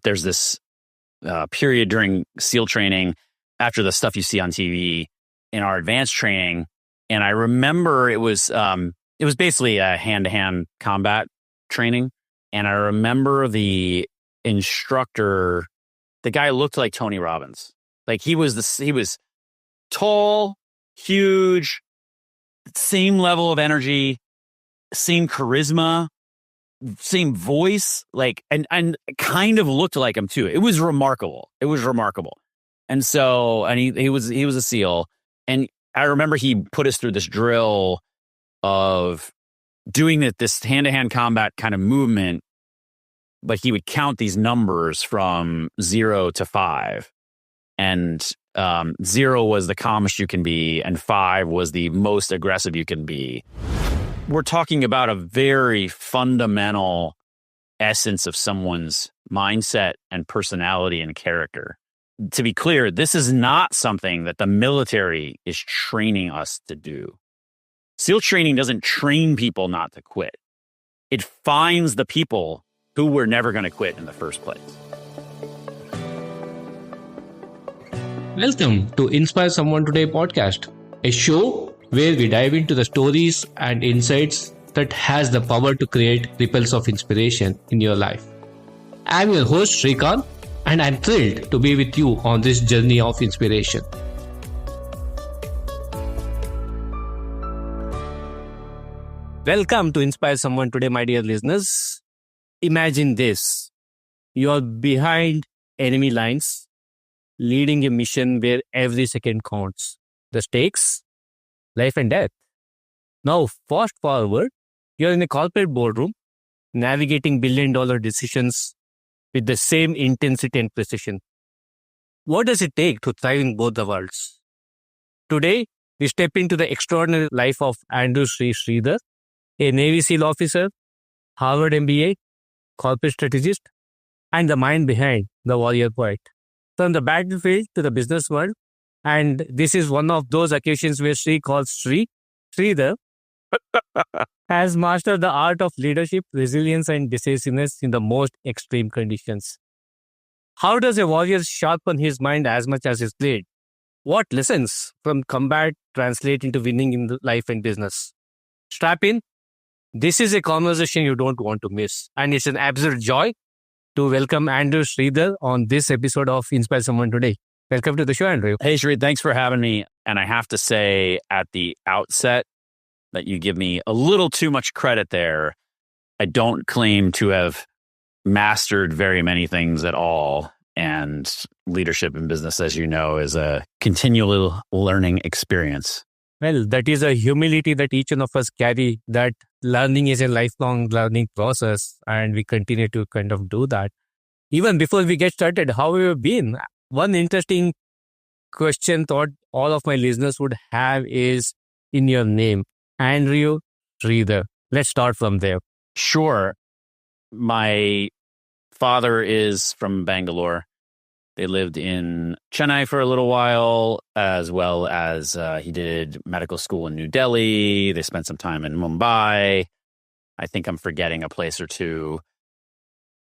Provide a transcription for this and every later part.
there's this period during SEAL training after the stuff you see on TV in our advanced training. And I remember it was basically a hand-to-hand combat training. And I remember the instructor, the guy looked like Tony Robbins. Like he was tall, huge, same level of energy, same charisma, same voice, like, and kind of looked like him too. It was remarkable. And so, and he was a SEAL. And I remember he put us through this drill of doing this hand-to-hand combat kind of movement, but he would count these numbers from 0 to 5. And 0 was the calmest you can be, and 5 was the most aggressive you can be. We're talking about a very fundamental essence of someone's mindset and personality and character. To be clear, this is not something that the military is training us to do. SEAL training doesn't train people not to quit. It finds the people who were never going to quit in the first place. Welcome to Inspire Someone Today podcast, a show where we dive into the stories and insights that has the power to create ripples of inspiration in your life. I'm your host Sridhar, and I'm thrilled to be with you on this journey of inspiration. Welcome to Inspire Someone Today, my dear listeners. Imagine this. You're behind enemy lines, leading a mission where every second counts. The stakes, life and death. Now, fast forward, you're in a corporate boardroom, navigating billion-dollar decisions with the same intensity and precision. What does it take to thrive in both the worlds? Today, we step into the extraordinary life of Andrew Sridhar, a Navy SEAL officer, Harvard MBA, corporate strategist, and the mind behind the warrior poet. From the battlefield to the business world, and this is one of those occasions where Sri calls Sridhar, has mastered the art of leadership, resilience, and decisiveness in the most extreme conditions. How does a warrior sharpen his mind as much as his blade? What lessons from combat translate into winning in life and business? Strap in. This is a conversation you don't want to miss, and it's an absolute joy to welcome Andrew Sridhar on this episode of Inspire Someone Today. Welcome to the show, Andrew. Hey, Sridhar, thanks for having me. And I have to say at the outset that you give me a little too much credit there. I don't claim to have mastered very many things at all. And leadership in business, as you know, is a continual learning experience. Well, that is a humility that each one of us carry, that learning is a lifelong learning process, and we continue to kind of do that. Even before we get started, how have you been? One interesting question thought all of my listeners would have is in your name, Andrew Sridhar. Let's start from there. Sure. My father is from Bangalore. They lived in Chennai for a little while, as well as he did medical school in New Delhi. They spent some time in Mumbai. I think I'm forgetting a place or two.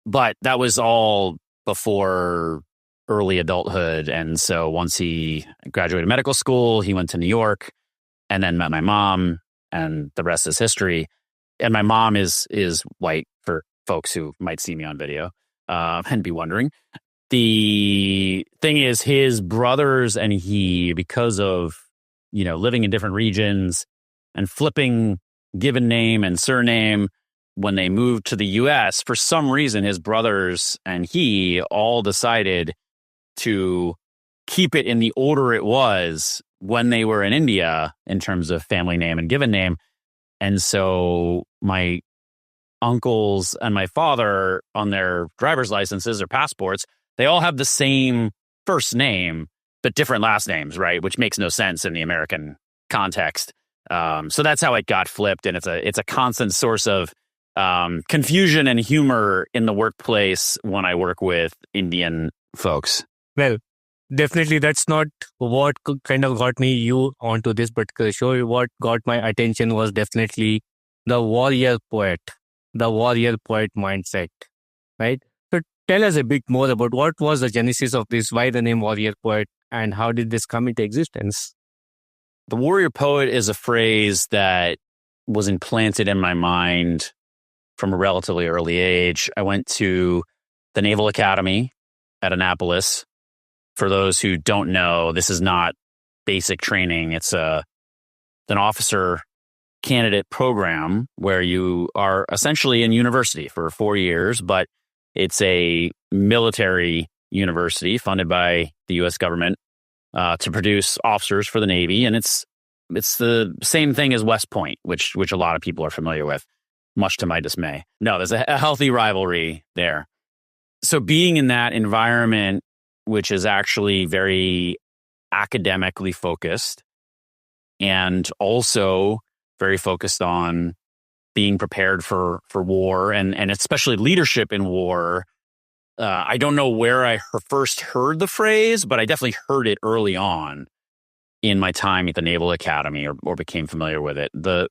But that was all before early adulthood. And so once he graduated medical school, he went to New York and then met my mom, and the rest is history. And my mom is white, for folks who might see me on video and be wondering. The thing is, his brothers and he, because of, living in different regions and flipping given name and surname, when they moved to the US, for some reason, his brothers and he all decided to keep it in the order it was when they were in India in terms of family name and given name. And so my uncles and my father, on their driver's licenses or passports, they all have the same first name, but different last names, right? Which makes no sense in the American context. So that's how it got flipped. And it's a constant source of confusion and humor in the workplace when I work with Indian folks. Well, definitely that's not what kind of got you onto this particular show. What got my attention was definitely the warrior poet mindset, right? So Tell us a bit more about what was the genesis of this, why the name warrior poet, and how did this come into existence? The warrior poet is a phrase that was implanted in my mind from a relatively early age. I went to the Naval Academy at Annapolis. For those who don't know, this is not basic training. It's an officer candidate program where you are essentially in university for 4 years, but it's a military university funded by the U.S. government to produce officers for the Navy. And it's the same thing as West Point, which a lot of people are familiar with, much to my dismay. No, there's a healthy rivalry there. So being in that environment, which is actually very academically focused and also very focused on being prepared for war and especially leadership in war. I don't know where I first heard the phrase, but I definitely heard it early on in my time at the Naval Academy or became familiar with it. The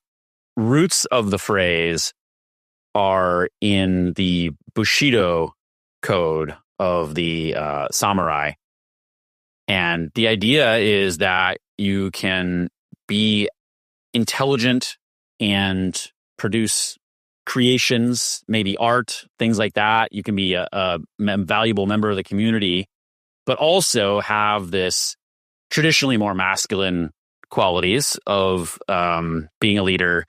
roots of the phrase are in the Bushido code of the samurai. And the idea is that you can be intelligent and produce creations, maybe art, things like that. You can be a valuable member of the community, but also have this traditionally more masculine qualities of being a leader,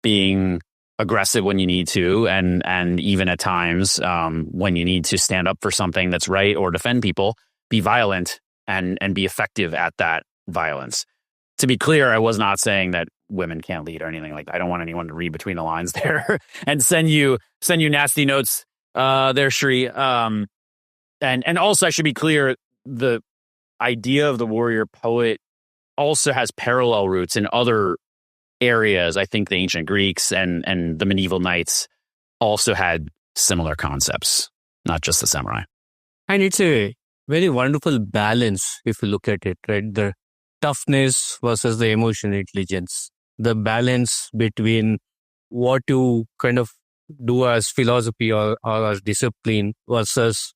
being aggressive when you need to, and even at times when you need to stand up for something that's right or defend people, be violent and be effective at that violence. To be clear, I was not saying that women can't lead or anything like that. I don't want anyone to read between the lines there and send you nasty notes there, Sri. And also, I should be clear, the idea of the warrior poet also has parallel roots in other areas. I think the ancient Greeks and the medieval knights also had similar concepts, not just the samurai. And it's a very wonderful balance if you look at it, right? The toughness versus the emotional intelligence, the balance between what you kind of do as philosophy or as discipline versus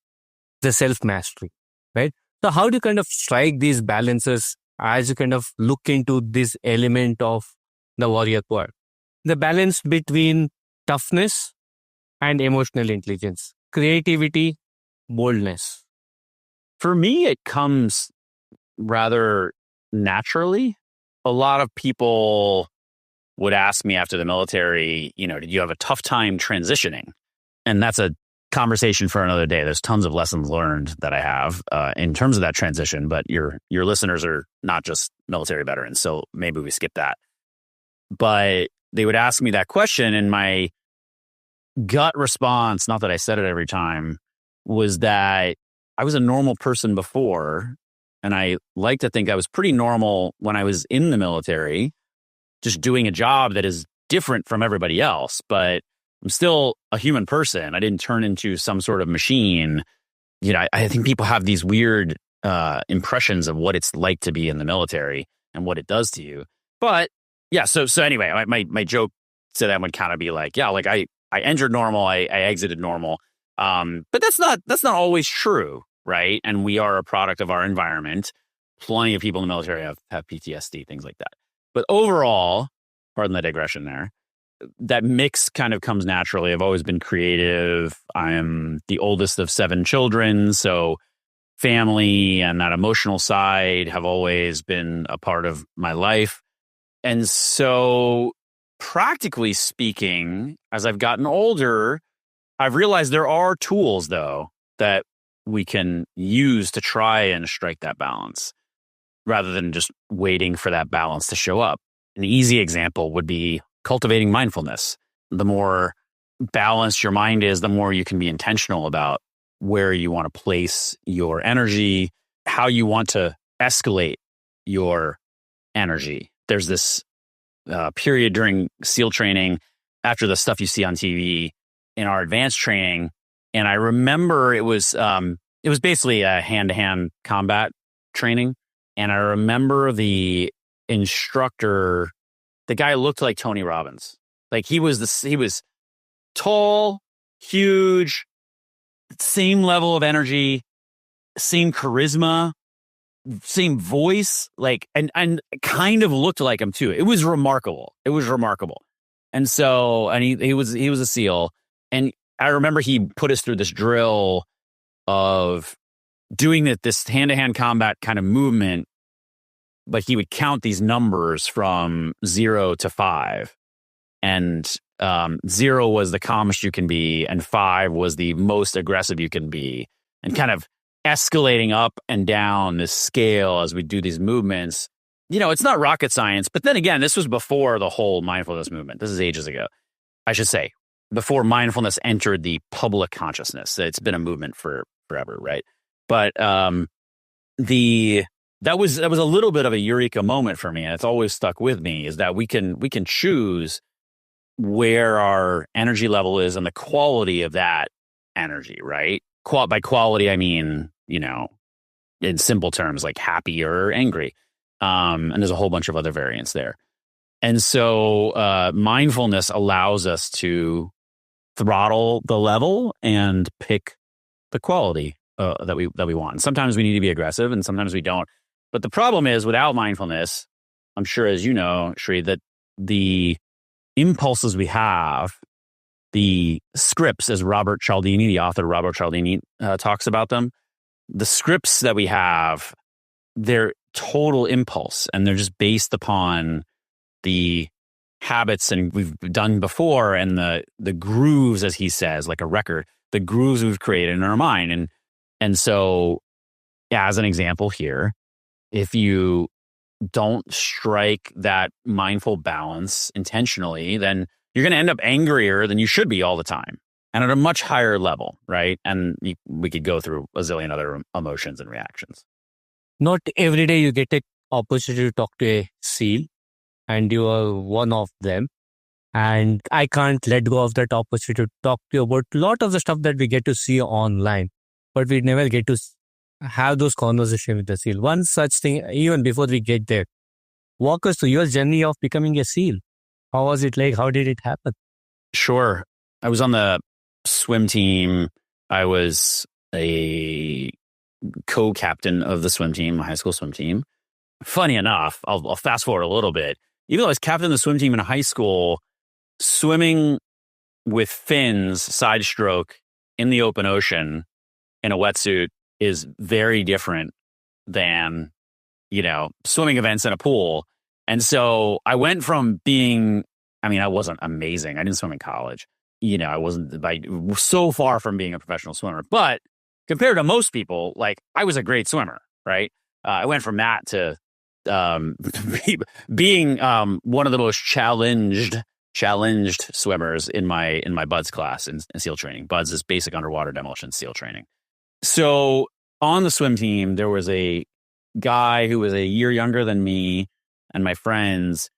the self-mastery, right? So how do you kind of strike these balances as you kind of look into this element of the warrior poet? The balance between toughness and emotional intelligence, creativity, boldness. For me, it comes rather naturally. A lot of people would ask me after the military, did you have a tough time transitioning? And that's a conversation for another day. There's tons of lessons learned that I have in terms of that transition, but your listeners are not just military veterans, so maybe we skip that. But they would ask me that question, and my gut response, not that I said it every time, was that I was a normal person before, and I like to think I was pretty normal when I was in the military, just doing a job that is different from everybody else, but I'm still a human person. I didn't turn into some sort of machine. I think people have these weird impressions of what it's like to be in the military and what it does to you. But yeah, so anyway, my joke to them would kind of be like, yeah, like I entered normal, I exited normal. But that's not always true, right? And we are a product of our environment. Plenty of people in the military have PTSD, things like that. But overall, pardon the digression there, that mix kind of comes naturally. I've always been creative. I'm the oldest of 7 children, so family and that emotional side have always been a part of my life. And so, practically speaking, as I've gotten older, I've realized there are tools, though, that we can use to try and strike that balance rather than just waiting for that balance to show up. An easy example would be cultivating mindfulness. The more balanced your mind is, the more you can be intentional about where you want to place your energy, how you want to escalate your energy. There's this period during SEAL training after the stuff you see on TV in our advanced training. And I remember it was basically a hand-to-hand combat training. And I remember the instructor, the guy looked like Tony Robbins. Like he was tall, huge, same level of energy, same charisma, same voice, like, and kind of looked like him too. It was remarkable. And so, and he was a SEAL. And I remember he put us through this drill of doing this hand-to-hand combat kind of movement, but he would count these numbers from 0 to 5. And 0 was the calmest you can be, and 5 was the most aggressive you can be, and kind of escalating up and down this scale as we do these movements. It's not rocket science, but then again, this was before the whole mindfulness movement. This is ages ago, I should say, before mindfulness entered the public consciousness. It's been a movement for forever, right? But that was a little bit of a eureka moment for me, and it's always stuck with me, is that we can choose where our energy level is and the quality of that energy, right? By quality, I mean, in simple terms, like happy or angry. And there's a whole bunch of other variants there. And so mindfulness allows us to throttle the level and pick the quality that we want. And sometimes we need to be aggressive, and sometimes we don't. But the problem is, without mindfulness, I'm sure, as you know, Sri, that the impulses we have, the scripts, as Robert Cialdini, the author Robert Cialdini, talks about them, the scripts that we have, they're total impulse, and they're just based upon the habits and we've done before, and the grooves, as he says, like a record, the grooves we've created in our mind. And so, as an example here, if you don't strike that mindful balance intentionally, then you're going to end up angrier than you should be all the time, and at a much higher level, right? And we could go through a zillion other emotions and reactions. Not every day you get an opportunity to talk to a SEAL, and you are one of them. And I can't let go of that opportunity to talk to you about a lot of the stuff that we get to see online, but we never get to have those conversations with the SEAL. One such thing, even before we get there, walk us through your journey of becoming a SEAL. How was it like? How did it happen? Sure. I was on the swim team. I was a co-captain of the swim team, my high school swim team. Funny enough, I'll fast forward a little bit. Even though I was captain of the swim team in high school, swimming with fins, side stroke, in the open ocean in a wetsuit is very different than, swimming events in a pool. And so I went from being, I wasn't amazing. I didn't swim in college. I wasn't so far from being a professional swimmer. But compared to most people, like, I was a great swimmer, right? I went from that to being one of the most challenged swimmers in my BUDS class in SEAL training. BUDS is basic underwater demolition SEAL training. So on the swim team, there was a guy who was a year younger than me and my friends,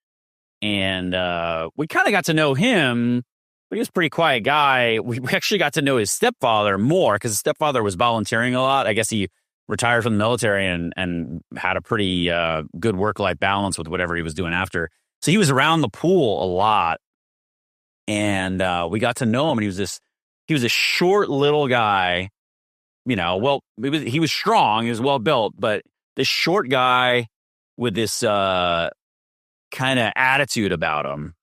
and we kind of got to know him. But he was a pretty quiet guy. We actually got to know his stepfather more, because his stepfather was volunteering a lot. I guess he retired from the military and had a pretty good work-life balance with whatever he was doing after. So he was around the pool a lot, and we got to know him. And he was a short little guy. Well, he was strong. He was well built, but this short guy with this kind of attitude about him.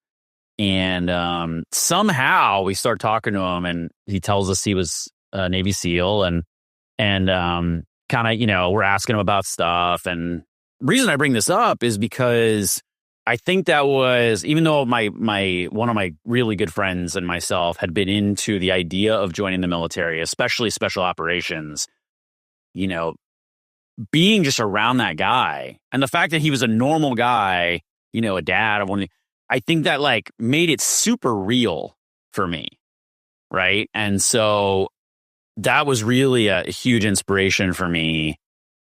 And somehow we start talking to him, and he tells us he was a Navy SEAL, and kind of, we're asking him about stuff. And the reason I bring this up is because I think that was, even though one of my really good friends and myself had been into the idea of joining the military, especially special operations, being just around that guy, and the fact that he was a normal guy, a dad of one, I think that made it super real for me, right? And so that was really a huge inspiration for me,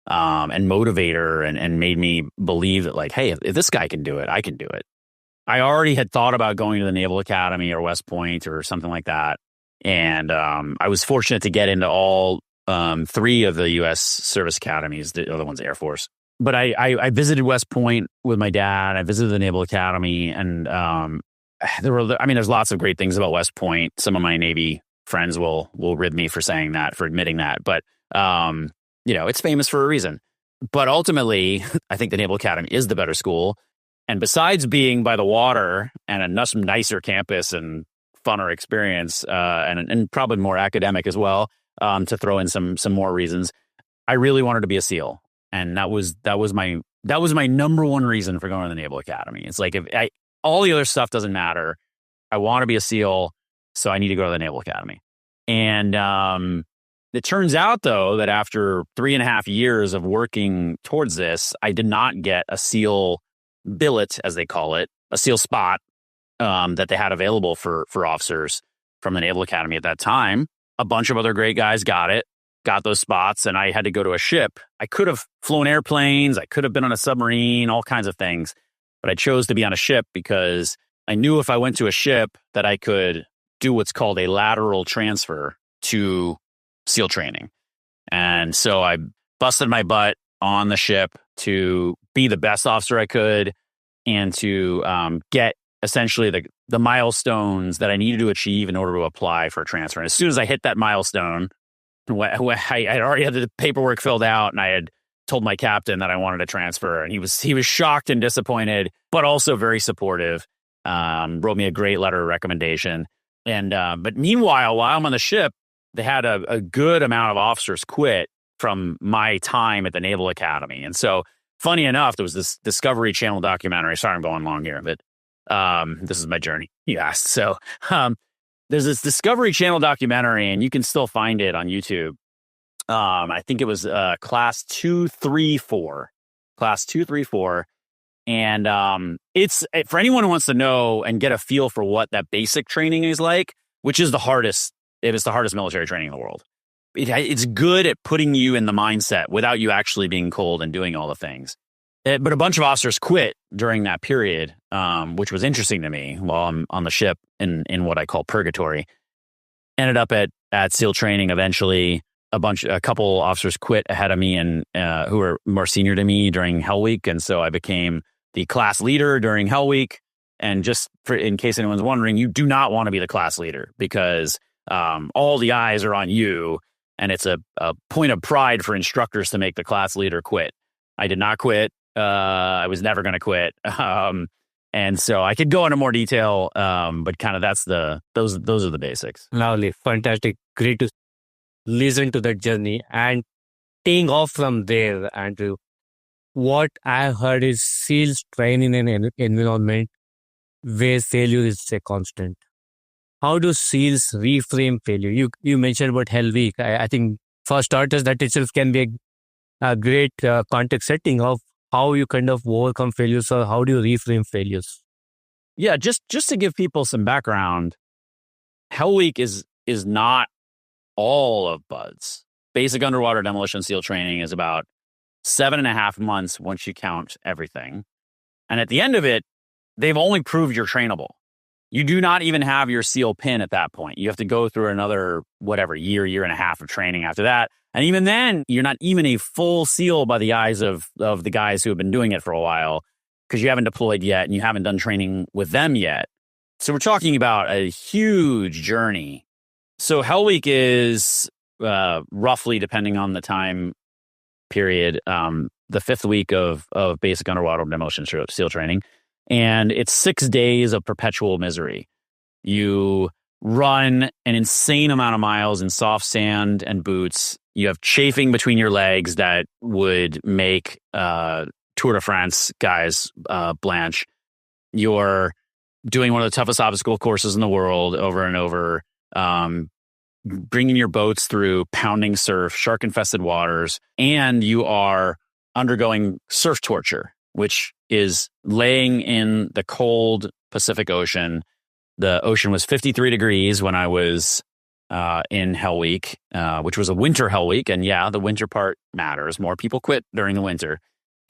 and motivator, and made me believe that, hey, if this guy can do it, I can do it. I already had thought about going to the Naval Academy or West Point or something like that. And I was fortunate to get into all 3 of the U.S. service academies. The other one's Air Force. But I visited West Point with my dad. I visited the Naval Academy, and there's lots of great things about West Point. Some of my Navy friends will rib me for saying that, for admitting that. But, it's famous for a reason. But ultimately, I think the Naval Academy is the better school. And besides being by the water and a nicer campus and funner experience, and probably more academic as well, to throw in some more reasons, I really wanted to be a SEAL, and that was my number one reason for going to the Naval Academy. It's like all the other stuff doesn't matter. I want to be a SEAL, so I need to go to the Naval Academy. And it turns out, though, that after 3.5 years of working towards this, I did not get a SEAL billet, as they call it, a SEAL spot that they had available for officers from the Naval Academy at that time. A bunch of other great guys got those spots, and I had to go to a ship. I could have flown airplanes, I could have been on a submarine, all kinds of things, but I chose to be on a ship because I knew if I went to a ship that I could do what's called a lateral transfer to SEAL training. And so I busted my butt on the ship to be the best officer I could and to get essentially the milestones that I needed to achieve in order to apply for a transfer. And as soon as I hit that milestone, I already had the paperwork filled out, and I had told my captain that I wanted to transfer, and he was shocked and disappointed, but also very supportive. Wrote me a great letter of recommendation. And but meanwhile, while I'm on the ship, they had a good amount of officers quit from my time at the Naval Academy. And so, funny enough, there was this Discovery Channel documentary. Sorry, I'm going long here, but this is my journey, you asked. So there's this Discovery Channel documentary, and you can still find it on YouTube. I think it was class 234. And it's for anyone who wants to know and get a feel for what that basic training is like, which is the hardest. It is the hardest military training in the world. It's good at putting you in the mindset without you actually being cold and doing all the things. But a bunch of officers quit during that period, which was interesting to me while I'm on the ship in what I call purgatory. Ended up at SEAL training eventually. A couple officers quit ahead of me and who were more senior to me during Hell Week. And so I became the class leader during Hell Week. And just in case anyone's wondering, you do not want to be the class leader because all the eyes are on you. And it's a point of pride for instructors to make the class leader quit. I did not quit. I was never going to quit. And so I could go into more detail, but kind of those are the basics. Lovely. Fantastic. Great to listen to that journey and taking off from there. And what I heard is SEALs train in an environment where failure is a constant. How do SEALs reframe failure? You mentioned about Hell Week. I think for starters, that itself can be a great context setting of how you kind of overcome failures, or how do you reframe failures? Yeah, just to give people some background, Hell Week is not all of BUDS. Basic underwater demolition SEAL training is about 7.5 months once you count everything. And at the end of it, they've only proved you're trainable. You do not even have your SEAL pin at that point. You have to go through another, year and a half of training after that. And even then, you're not even a full SEAL by the eyes of the guys who have been doing it for a while, because you haven't deployed yet and you haven't done training with them yet. So we're talking about a huge journey. So Hell Week is roughly, depending on the time period, the 5th week of basic underwater demolition SEAL training. And it's 6 days of perpetual misery. You run an insane amount of miles in soft sand and boots. You have chafing between your legs that would make Tour de France guys blanch. You're doing one of the toughest obstacle courses in the world over and over, bringing your boats through pounding surf, shark-infested waters, and you are undergoing surf torture, which is laying in the cold Pacific Ocean. The ocean was 53 degrees when I was in Hell Week, which was a winter Hell Week. And yeah, the winter part matters. More people quit during the winter.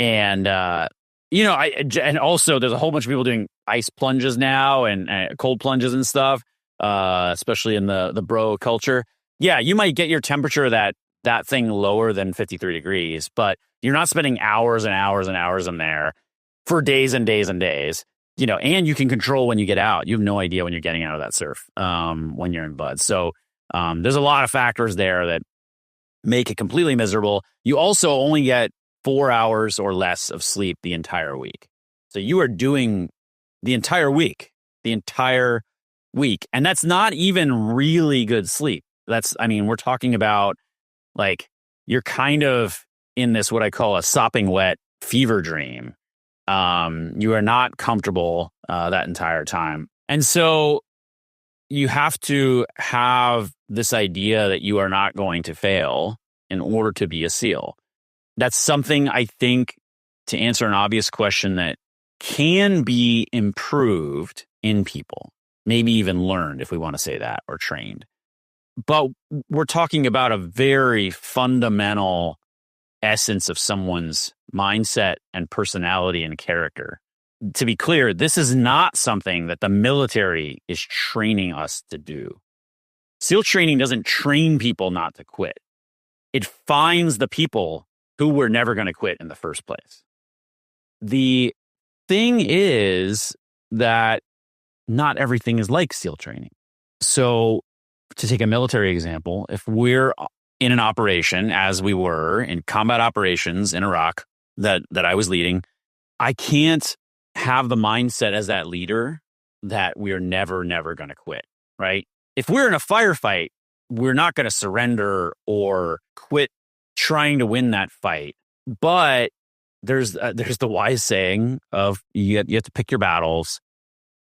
And, and also there's a whole bunch of people doing ice plunges now and cold plunges and stuff, especially in the bro culture. Yeah, you might get your temperature of that thing lower than 53 degrees, but you're not spending hours and hours and hours in there for days and days and days, and you can control when you get out. You have no idea when you're getting out of that surf when you're in BUD. So There's a lot of factors there that make it completely miserable. You also only get 4 hours or less of sleep the entire week. So you are doing the entire week. And that's not even really good sleep. We're talking about like you're kind of in this, what I call a sopping wet fever dream. You are not comfortable that entire time. And so you have to have this idea that you are not going to fail in order to be a SEAL. That's something I think, to answer an obvious question, that can be improved in people, maybe even learned, if we want to say that, or trained. But we're talking about a very fundamental essence of someone's mindset and personality and character. To be clear, this is not something that the military is training us to do. SEAL training doesn't train people not to quit. It finds the people who were never going to quit in the first place. The thing is that not everything is like SEAL training. So to take a military example, if we're in an operation, as we were in combat operations in Iraq that I was leading, I can't have the mindset as that leader that we're never going to quit, right? If we're in a firefight, we're not going to surrender or quit trying to win that fight. But there's the wise saying of you have to pick your battles.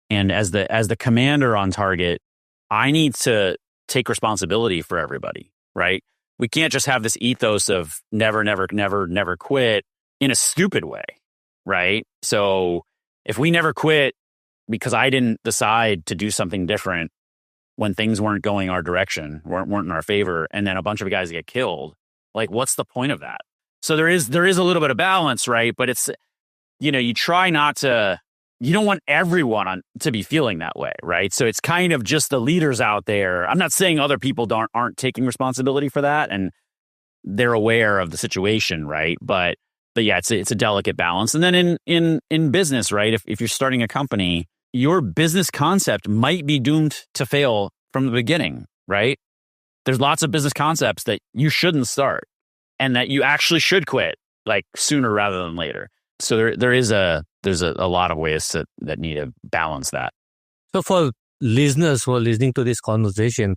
And as the commander on target, I need to take responsibility for everybody, right? We can't just have this ethos of never quit in a stupid way, right? So if we never quit because I didn't decide to do something different when things weren't going our direction, weren't in our favor, and then a bunch of guys get killed, like what's the point of that? So there is a little bit of balance, right? But it's, you try not to, you don't want everyone to be feeling that way, right? So it's kind of just the leaders out there. I'm not saying other people aren't taking responsibility for that and they're aware of the situation, right? But yeah, it's a delicate balance. And then in business, right? If you're starting a company, your business concept might be doomed to fail from the beginning, right? There's lots of business concepts that you shouldn't start and that you actually should quit, like sooner rather than later. So there's a lot of ways that need to balance that. So for listeners who are listening to this conversation,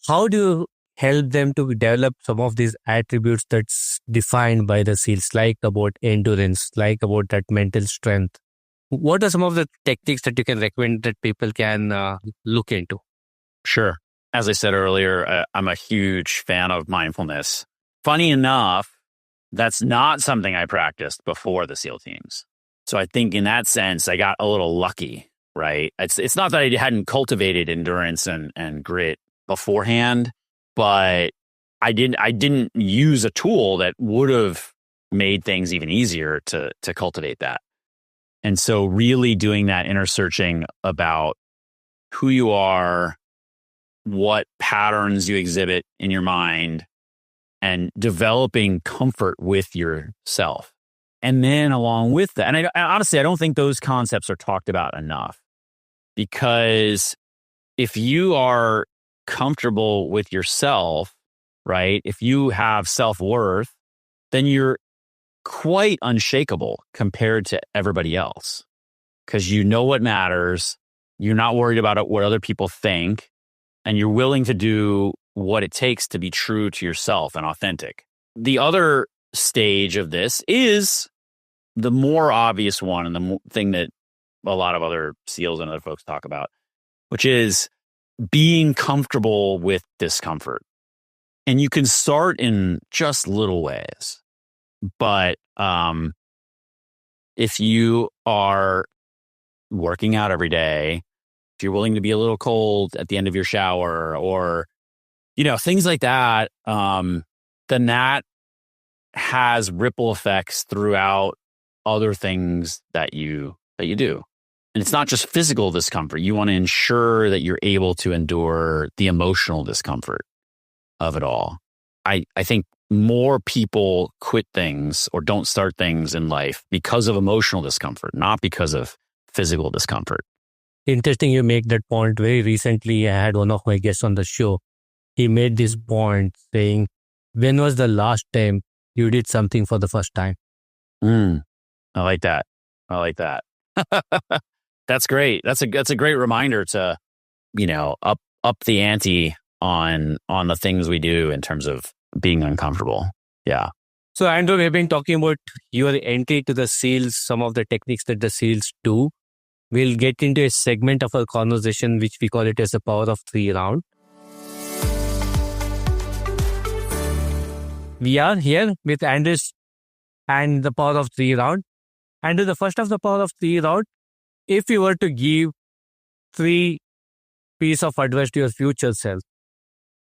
how do you help them to develop some of these attributes that's defined by the SEALs, like about endurance, like about that mental strength? What are some of the techniques that you can recommend that people can look into? Sure. As I said earlier, I'm a huge fan of mindfulness. Funny enough, that's not something I practiced before the SEAL teams. So I think in that sense, I got a little lucky, right? It's not that I hadn't cultivated endurance and grit beforehand, but I didn't use a tool that would have made things even easier to cultivate that. And so really doing that inner searching about who you are, what patterns you exhibit in your mind, and developing comfort with yourself. And then along with that, and honestly, I don't think those concepts are talked about enough, because if you are comfortable with yourself, right? If you have self-worth, then you're quite unshakable compared to everybody else, because you know what matters. You're not worried about what other people think, and you're willing to do what it takes to be true to yourself and authentic. The other stage of this is the more obvious one, and the thing that a lot of other SEALs and other folks talk about, which is being comfortable with discomfort. And you can start in just little ways. But if you are working out every day, if you're willing to be a little cold at the end of your shower, or things like that, then that has ripple effects throughout other things that you do. And it's not just physical discomfort. You want to ensure that you're able to endure the emotional discomfort of it all. I think more people quit things or don't start things in life because of emotional discomfort, not because of physical discomfort. Interesting you make that point. Very recently, I had one of my guests on the show. he made this point saying, when was the last time you did something for the first time? I like that. I like that. That's great. That's a great reminder to, up the ante on the things we do in terms of being uncomfortable. Yeah. So, Andrew, we've been talking about your entry to the SEALs, some of the techniques that the SEALs do. We'll get into a segment of our conversation, which we call it as the power of 3 round. We are here with Andrews and the power of 3 round. Andrew, the first of the power of 3 round, if you were to give 3 pieces of advice to your future self,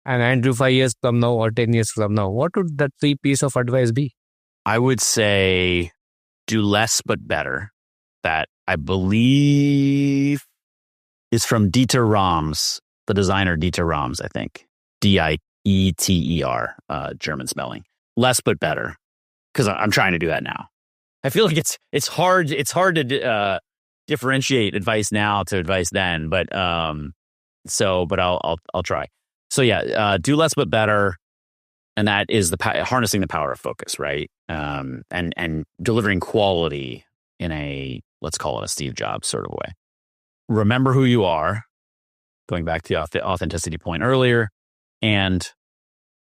and Andrew 5 years from now or 10 years from now, what would that 3 pieces of advice be? I would say do less but better. That I believe is from Dieter Rams, the designer Dieter Rams, I think. Dieter, German spelling. Less but better, because I'm trying to do that now. I feel like it's hard to differentiate advice now to advice then, but I'll try. So yeah, do less but better, and that is harnessing the power of focus, right? And delivering quality in a, let's call it a Steve Jobs sort of way. Remember who you are, going back to the authenticity point earlier, and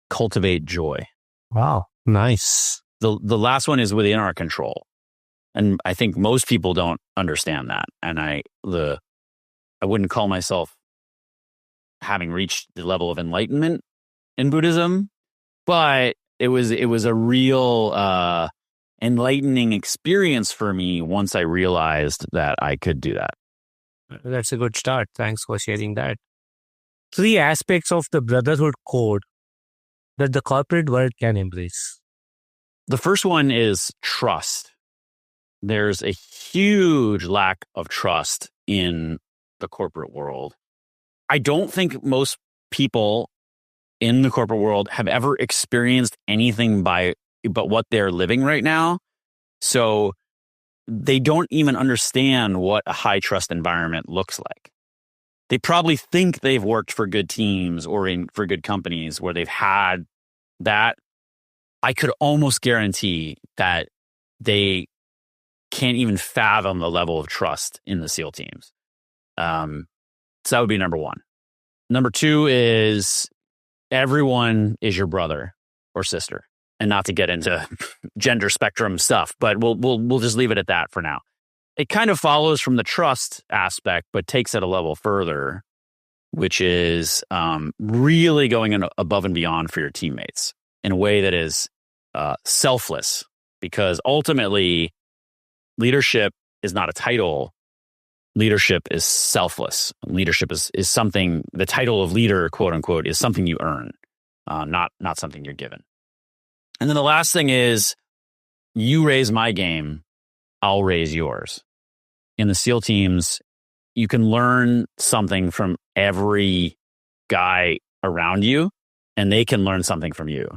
cultivate joy. Wow, nice. The last one is within our control. And I think most people don't understand that. And I wouldn't call myself having reached the level of enlightenment in Buddhism, but it was a real enlightening experience for me once I realized that I could do that. That's a good start. Thanks for sharing that. 3 aspects of the brotherhood code that the corporate world can embrace. The first one is trust. There's a huge lack of trust in the corporate world. I don't think most people in the corporate world have ever experienced anything but what they're living right now. So they don't even understand what a high trust environment looks like. They probably think they've worked for good teams or for good companies where they've had that. I could almost guarantee that they can't even fathom the level of trust in the SEAL teams. So that would be number 1. Number 2 is everyone is your brother or sister, and not to get into gender spectrum stuff, but we'll just leave it at that for now. It kind of follows from the trust aspect, but takes it a level further, which is really going above and beyond for your teammates in a way that is selfless, because ultimately leadership is not a title. Leadership is selfless. Leadership is something, the title of leader, quote unquote, is something you earn, not something you're given. And then the last thing is, you raise my game, I'll raise yours. In the SEAL teams, you can learn something from every guy around you, and they can learn something from you.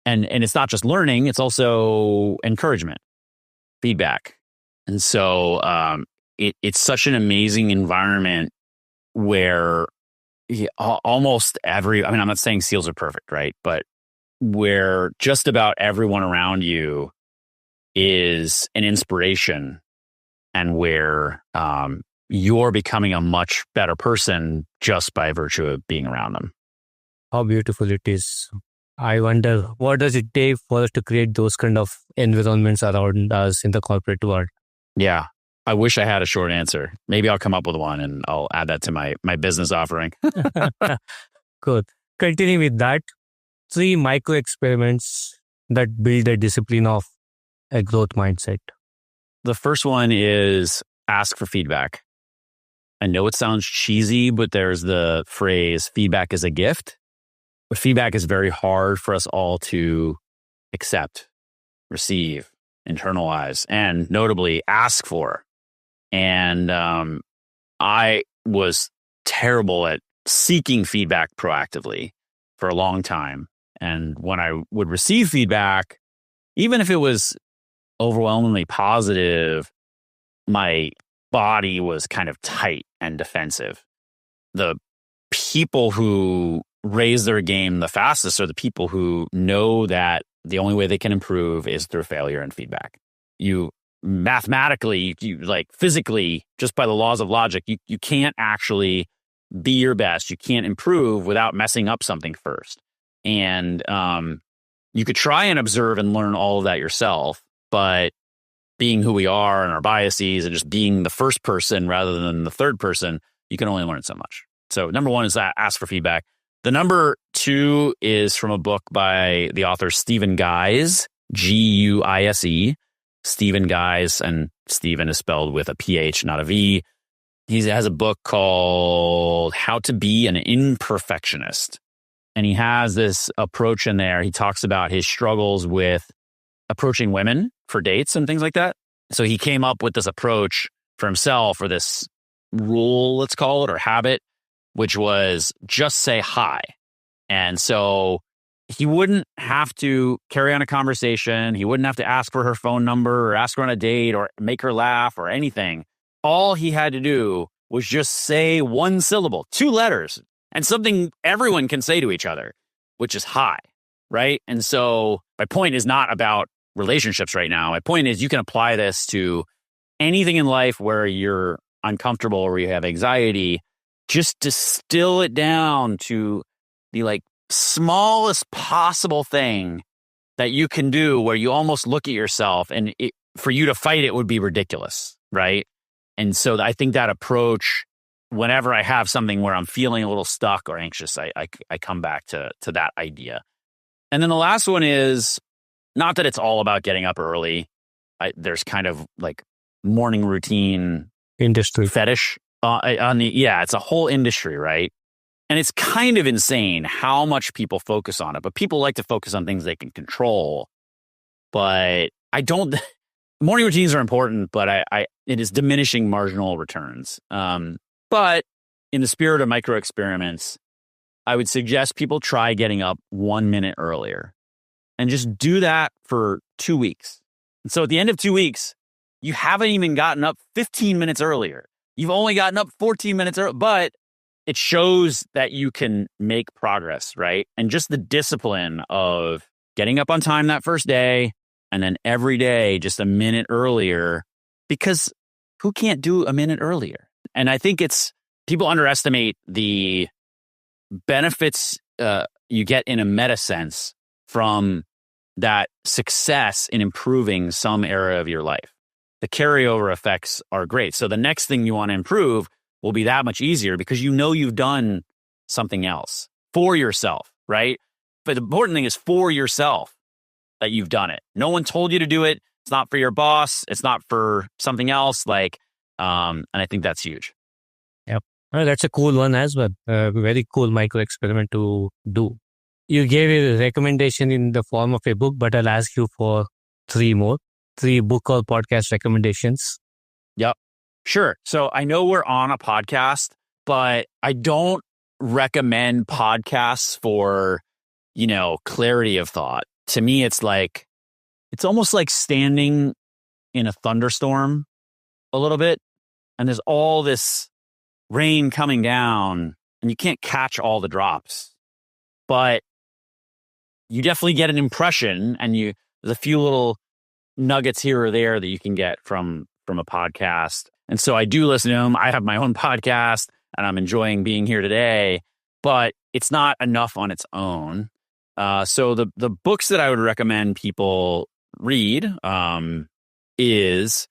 And it's not just learning, it's also encouragement, feedback. And so it's such an amazing environment where almost I'm not saying SEALs are perfect, right? But where just about everyone around you is an inspiration, and where you're becoming a much better person just by virtue of being around them. How beautiful it is. I wonder, what does it take for us to create those kind of environments around us in the corporate world? Yeah. I wish I had a short answer. Maybe I'll come up with one and I'll add that to my business offering. Good. Continuing with that, 3 micro experiments that build a discipline of a growth mindset. The first one is ask for feedback. I know it sounds cheesy, but there's the phrase, feedback is a gift. But feedback is very hard for us all to accept, receive, internalize, and notably ask for. And I was terrible at seeking feedback proactively for a long time. And when I would receive feedback, even if it was overwhelmingly positive, my body was kind of tight and defensive. The people who raise their game the fastest are the people who know that the only way they can improve is through failure and feedback. You mathematically, you like physically, just by the laws of logic, you can't actually be your best. You can't improve without messing up something first. And you could try and observe and learn all of that yourself, but being who we are and our biases and just being the first person rather than the third person, you can only learn so much. So number one is that ask for feedback. The number two is from a book by the author Stephen Guise, Guise. Stephen Guise, and Stephen is spelled with a PH, not a V. He has a book called How to Be an Imperfectionist. And he has this approach in there. He talks about his struggles with approaching women for dates and things like that. So he came up with this approach for himself, or this rule, let's call it, or habit, which was just say hi. And so he wouldn't have to carry on a conversation. He wouldn't have to ask for her phone number or ask her on a date or make her laugh or anything. All he had to do was just say one syllable, 2 letters, and something everyone can say to each other, which is hi, right? And so my point is not about relationships right now. My point is you can apply this to anything in life where you're uncomfortable or you have anxiety. Just distill it down to the like smallest possible thing that you can do where you almost look at yourself, and for you to fight it would be ridiculous, right? And so I think that approach, whenever I have something where I'm feeling a little stuck or anxious, I come back to that idea. And then the last one is not that it's all about getting up early. There's kind of like morning routine industry fetish it's a whole industry, right? And it's kind of insane how much people focus on it, but people like to focus on things they can control. But morning routines are important, but it is diminishing marginal returns. But in the spirit of micro experiments, I would suggest people try getting up 1 minute earlier and just do that for 2 weeks. And so at the end of 2 weeks, you haven't even gotten up 15 minutes earlier. You've only gotten up 14 minutes early, but it shows that you can make progress, right? And just the discipline of getting up on time that first day and then every day just a minute earlier, because who can't do a minute earlier? And I think people underestimate the benefits you get in a meta sense from that success in improving some area of your life. The carryover effects are great. So the next thing you want to improve will be that much easier because you know you've done something else for yourself, right? But the important thing is for yourself that you've done it. No one told you to do it. It's not for your boss. It's not for something else. And I think that's huge. Yep. Oh, that's a cool one as well. Very cool micro experiment to do. You gave a recommendation in the form of a book, but I'll ask you for 3 more. 3 book or podcast recommendations. Yep. Sure. So I know we're on a podcast, but I don't recommend podcasts for, clarity of thought. To me, it's almost like standing in a thunderstorm a little bit, and there's all this rain coming down, and you can't catch all the drops, but you definitely get an impression, and there's a few little nuggets here or there that you can get from a podcast. And so I do listen to them. I have my own podcast and I'm enjoying being here today, but it's not enough on its own. So the books that I would recommend people read is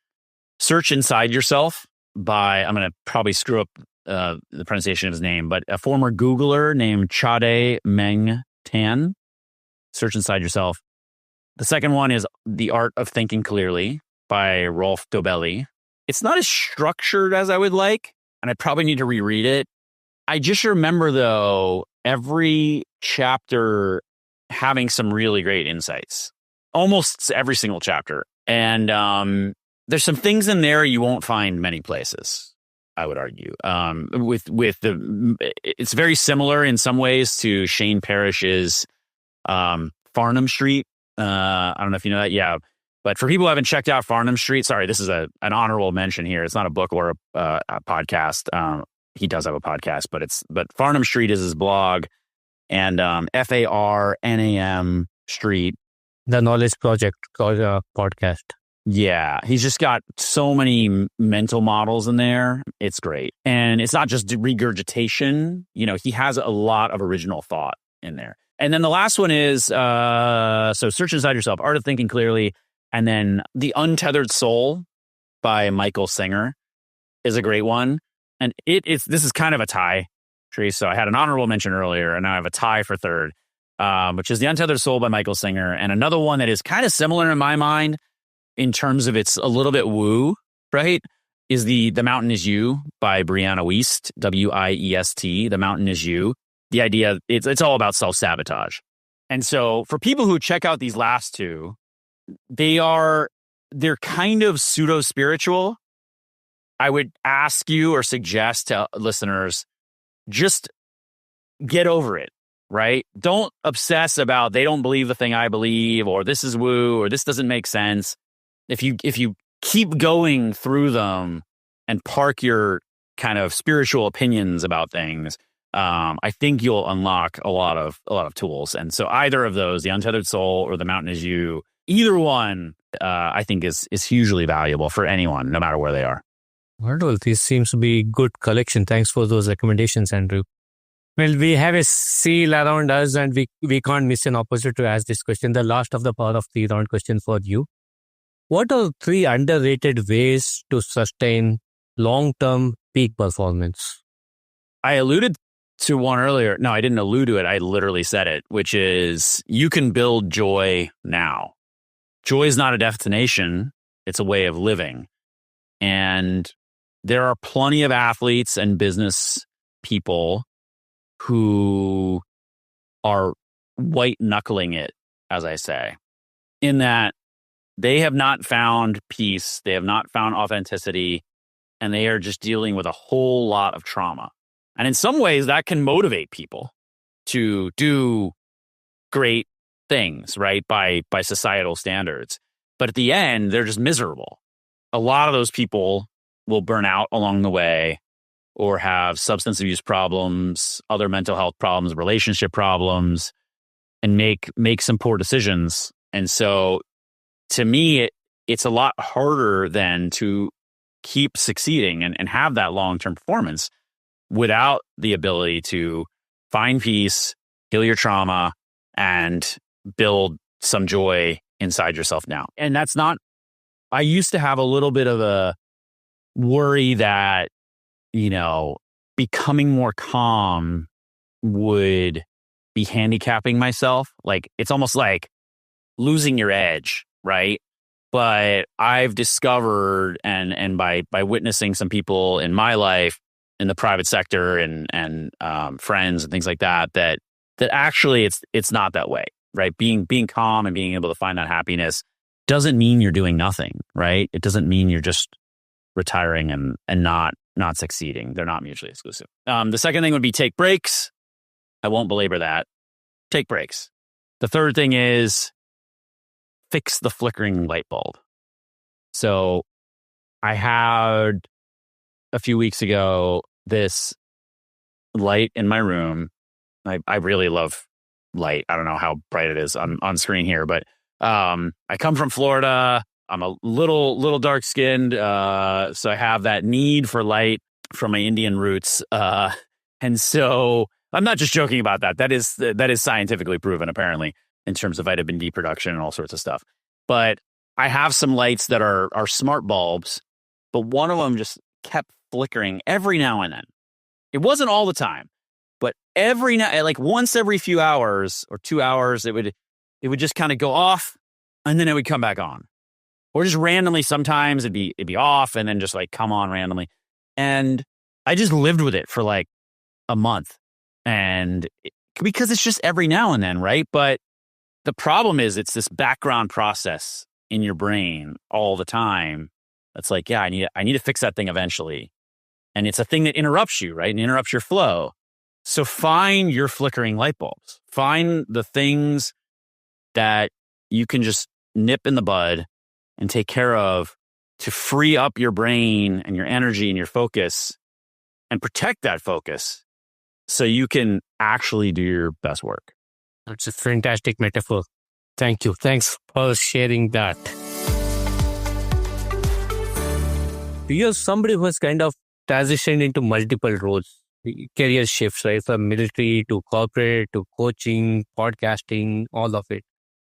Search Inside Yourself by, I'm going to probably screw up the pronunciation of his name, but a former Googler named Chade Meng Tan. Search Inside Yourself. The second one is The Art of Thinking Clearly by Rolf Dobelli. It's not as structured as I would like, and I probably need to reread it. I just remember, though, every chapter having some really great insights. Almost every single chapter. And there's some things in there you won't find many places, I would argue. It's very similar in some ways to Shane Parrish's Farnham Street. I don't know if you know that. Yeah. But for people who haven't checked out Farnham Street, sorry, this is an honorable mention here. It's not a book or a podcast. He does have a podcast, but Farnham Street is his blog. and FARNAM Street. The Knowledge Project podcast. Yeah, he's just got so many mental models in there. It's great. And it's not just regurgitation. He has a lot of original thought in there. And then the last one is, so Search Inside Yourself, Art of Thinking Clearly. And then The Untethered Soul by Michael Singer is a great one. And this is kind of a tie, Trace. So I had an honorable mention earlier, and now I have a tie for third, which is The Untethered Soul by Michael Singer. And another one that is kind of similar in my mind, in terms of it's a little bit woo, right, is The Mountain Is You by Brianna Wiest, Wiest. The Mountain Is You. The idea, it's all about self-sabotage. And so for people who check out these last two, they're kind of pseudo-spiritual. I would ask you or suggest to listeners, just get over it, right? Don't obsess about they don't believe the thing I believe, or this is woo, or this doesn't make sense. If you keep going through them and park your kind of spiritual opinions about things, I think you'll unlock a lot of tools. And so either of those, The Untethered Soul or The Mountain Is You, either one, I think is hugely valuable for anyone, no matter where they are. Wonderful. This seems to be good collection. Thanks for those recommendations, Andrew. Well, we have a seal around us, and we can't miss an opportunity to ask this question. The last of the part of the round question for you. What are 3 underrated ways to sustain long-term peak performance? I alluded to one earlier. No, I didn't allude to it. I literally said it, which is you can build joy now. Joy is not a destination. It's a way of living. And there are plenty of athletes and business people who are white knuckling it, as I say, in that they have not found peace, they have not found authenticity, and they are just dealing with a whole lot of trauma. And in some ways, that can motivate people to do great things, right, by societal standards. But at the end, they're just miserable. A lot of those people will burn out along the way, or have substance abuse problems, other mental health problems, relationship problems, and make some poor decisions. And so to me, it's a lot harder than to keep succeeding and have that long-term performance without the ability to find peace, heal your trauma, and build some joy inside yourself now. And that's not, I used to have a little bit of a worry that, becoming more calm would be handicapping myself. Like, it's almost like losing your edge, right? But I've discovered, and by witnessing some people in my life, in the private sector and friends and things like that, that actually it's not that way, right? Being calm and being able to find that happiness doesn't mean you're doing nothing, right? It doesn't mean you're just retiring and not succeeding. They're not mutually exclusive. The second thing would be take breaks. I won't belabor that. Take breaks. The third thing is fix the flickering light bulb. So I had a few weeks ago this light in my room. I really love light. I don't know how bright it is on screen here, but I come from Florida. I'm a little dark skinned, so I have that need for light from my Indian roots, and so I'm not just joking about that. That is scientifically proven, apparently, in terms of vitamin D production and all sorts of stuff. But I have some lights that are smart bulbs, but one of them just kept flickering every now and then. It wasn't all the time, but like once every few hours or 2 hours, it would just kind of go off, and then it would come back on. Or just randomly, sometimes it'd be off and then just like come on randomly. And I just lived with it for like a month. And because it's just every now and then, right? But the problem is it's this background process in your brain all the time. That's like, yeah, I need to fix that thing eventually. And it's a thing that interrupts you, right? And interrupts your flow. So find your flickering light bulbs. Find the things that you can just nip in the bud and take care of to free up your brain and your energy and your focus and protect that focus so you can actually do your best work. That's a fantastic metaphor. Thank you. Thanks for sharing that. You're somebody who has kind of transitioned into multiple roles, career shifts, right? From military to corporate to coaching, podcasting, all of it.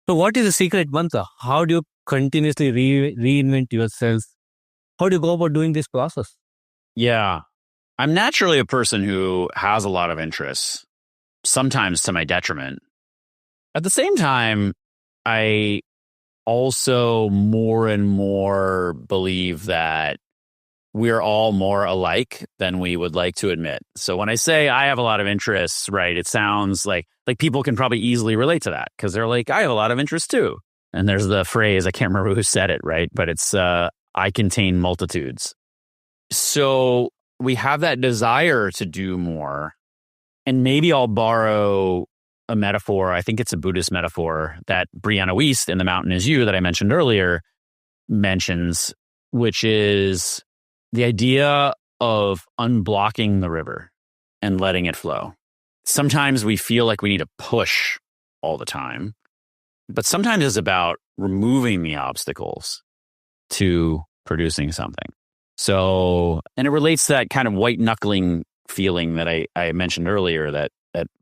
So what is the secret mantra? How do you continuously reinvent yourself? How do you go about doing this process? Yeah. I'm naturally a person who has a lot of interests, sometimes to my detriment. At the same time, I also more and more believe that we're all more alike than we would like to admit. So when I say I have a lot of interests, right, it sounds like people can probably easily relate to that because they're like, I have a lot of interests too. And there's the phrase, I can't remember who said it, right? But it's, I contain multitudes. So we have that desire to do more. And maybe I'll borrow a metaphor. I think it's a Buddhist metaphor that Brianna Wiest in The Mountain Is You that I mentioned earlier mentions, which is the idea of unblocking the river and letting it flow. Sometimes we feel like we need to push all the time, but sometimes it's about removing the obstacles to producing something. So, and it relates to that kind of white knuckling feeling that I mentioned earlier that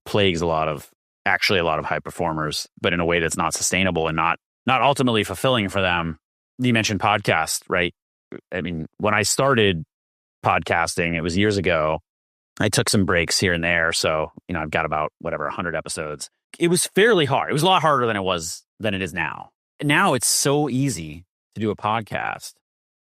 plagues a lot of high performers, but in a way that's not sustainable and not ultimately fulfilling for them. You mentioned podcast, right? I mean, when I started podcasting, it was years ago. I took some breaks here and there. So, I've got about 100 episodes. It was fairly hard. It was a lot harder than it is now. Now it's so easy to do a podcast.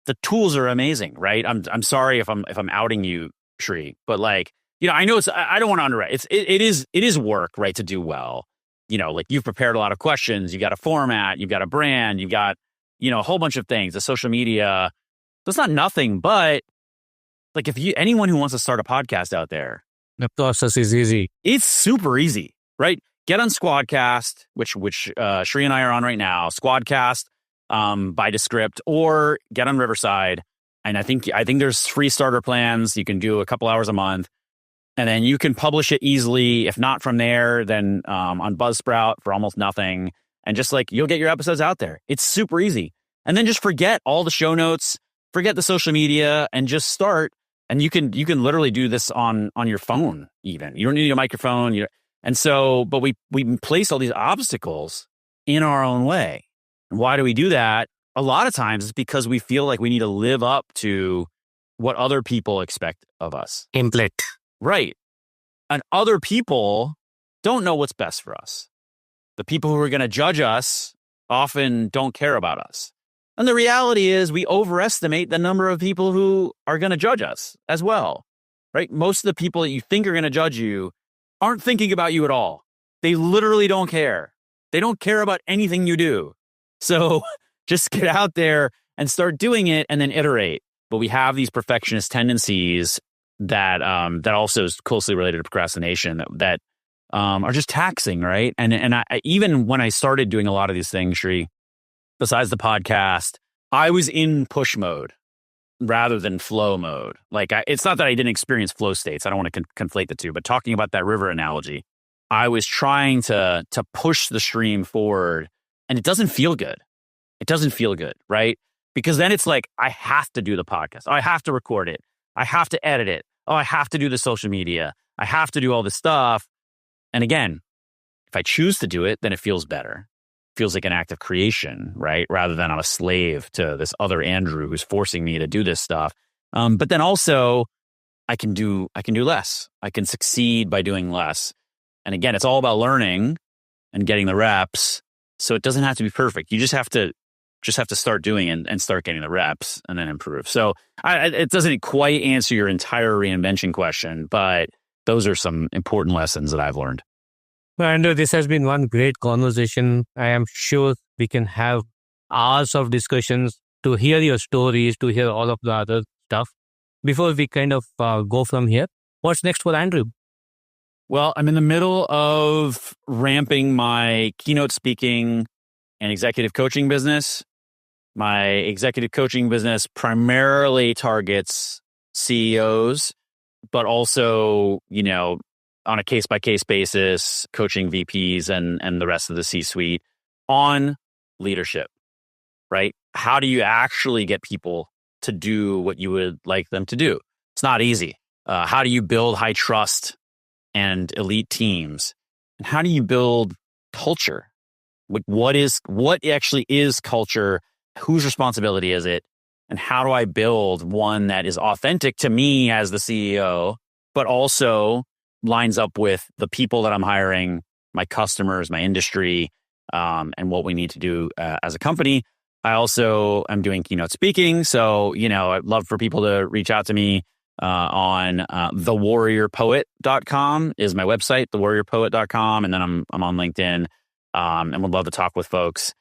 The tools are amazing, right? I'm sorry if I'm outing you, Sri, but I know I don't want to underrate. It is work, right? To do well. You've prepared a lot of questions, you got a format, you've got a brand, you've got, a whole bunch of things, the social media. That's not nothing, but if anyone who wants to start a podcast out there, the process is easy. It's super easy, right? Get on Squadcast, which Sri and I are on right now. Squadcast by Descript, or get on Riverside. And I think there's free starter plans. You can do a couple hours a month, and then you can publish it easily. If not from there, then on Buzzsprout for almost nothing. And just you'll get your episodes out there. It's super easy. And then just forget all the show notes, forget the social media, and just start. And you can literally do this on your phone even. You don't need a microphone. But we place all these obstacles in our own way. And why do we do that? A lot of times it's because we feel like we need to live up to what other people expect of us. Template. Right. And other people don't know what's best for us. The people who are going to judge us often don't care about us. And the reality is we overestimate the number of people who are going to judge us as well, right? Most of the people that you think are going to judge you aren't thinking about you at all. They literally don't care. They don't care about anything you do. So just get out there and start doing it and then iterate. But we have these perfectionist tendencies that also is closely related to procrastination that are just taxing, right? And I, even when I started doing a lot of these things, Sri, besides the podcast, I was in push mode rather than flow mode. It's not that I didn't experience flow states. I don't want to conflate the two, but talking about that river analogy, I was trying to push the stream forward, and it doesn't feel good. It doesn't feel good, right? Because then it's I have to do the podcast. Oh, I have to record it. I have to edit it. Oh, I have to do the social media. I have to do all this stuff. And again, if I choose to do it, then it feels better. It feels like an act of creation, right? Rather than I'm a slave to this other Andrew who's forcing me to do this stuff. But then also I can do less. I can succeed by doing less. And again, it's all about learning and getting the reps. So it doesn't have to be perfect. You just have to start doing it and start getting the reps and then improve. So it doesn't quite answer your entire reinvention question, but those are some important lessons that I've learned. Well, Andrew, this has been one great conversation. I am sure we can have hours of discussions to hear your stories, to hear all of the other stuff. Before we kind of go from here, what's next for Andrew? Well, I'm in the middle of ramping my keynote speaking and executive coaching business. My executive coaching business primarily targets CEOs, but also, on a case-by-case basis, coaching VPs and the rest of the C-suite on leadership, right? How do you actually get people to do what you would like them to do? It's not easy. How do you build high trust and elite teams? And how do you build culture? What actually is culture? Whose responsibility is it? And how do I build one that is authentic to me as the CEO, but also lines up with the people that I'm hiring, my customers, my industry, and what we need to do as a company? I also am doing keynote speaking. So, I'd love for people to reach out to me on thewarriorpoet.com is my website, thewarriorpoet.com. And then I'm on LinkedIn and would love to talk with folks.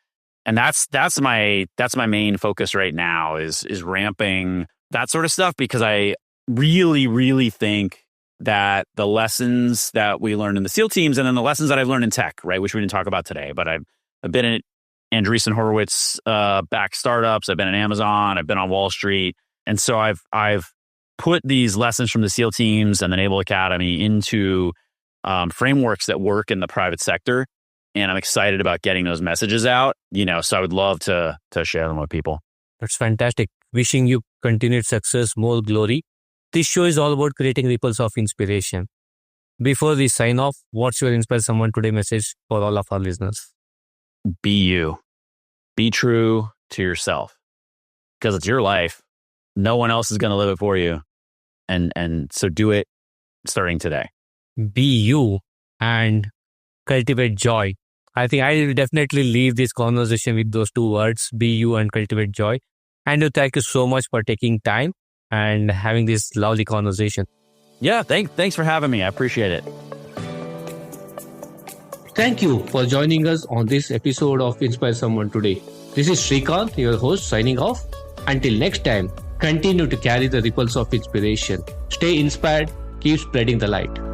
And that's my main focus right now is ramping that sort of stuff, because I really, really think that the lessons that we learned in the SEAL teams and then the lessons that I've learned in tech, right, which we didn't talk about today, but I've been in Andreessen Horowitz backed startups. I've been at Amazon. I've been on Wall Street. And so I've put these lessons from the SEAL teams and the Naval Academy into frameworks that work in the private sector. And I'm excited about getting those messages out, so I would love to share them with people. That's fantastic. Wishing you continued success, more glory. This show is all about creating ripples of inspiration. Before we sign off, what's your Inspire Someone Today message for all of our listeners? Be you. Be true to yourself, because it's your life. No one else is going to live it for you. And so do it starting today. Be you and cultivate joy. I think I will definitely leave this conversation with those two words, be you and cultivate joy. And thank you so much for taking time and having this lovely conversation. Yeah, thanks for having me. I appreciate it. Thank you for joining us on this episode of Inspire Someone Today. This is Sridhar, your host, signing off. Until next time, continue to carry the ripples of inspiration. Stay inspired, keep spreading the light.